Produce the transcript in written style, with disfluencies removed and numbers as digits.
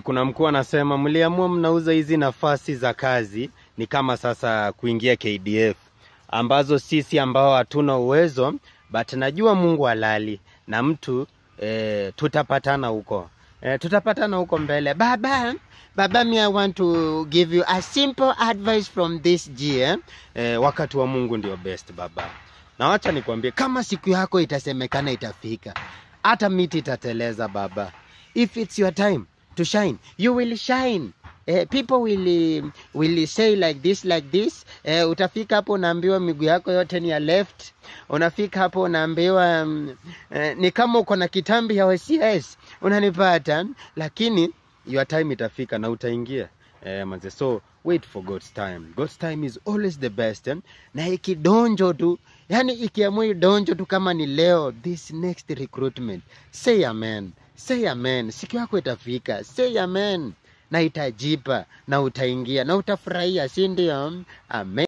Kuna mkuu anasema mliamua mnauza hizi nafasi za kazi ni kama sasa kuingia KDF ambazo sisi ambao hatuna uwezo, but najua Mungu halali na mtu tutapatana huko. Tutapatana huko mbele. Baba, me I want to give you a simple advice from this year. Wakati wa Mungu ndio best baba. Na wacha nikwambie, kama siku yako itasemekana itafika, hata miti itateleza baba. If it's your time to shine, you will shine. People will say like this. Utafika hapo unaambiwa miguu yako yote ni ya left. Unafika hapo unaambiwa ni kama uko na kitambi ya OCS. Unanipata? Lakini your time itafika na utaingia. Manze, so wait for God's time. God's time is always the best. Na ikidonjo tu, yani ikiamua donjo tu kama ni leo, this next recruitment, say amen. Say amen. Siku yako itafika. Say amen. Na itajipa na utaingia na utafurahia, si ndio? Amen.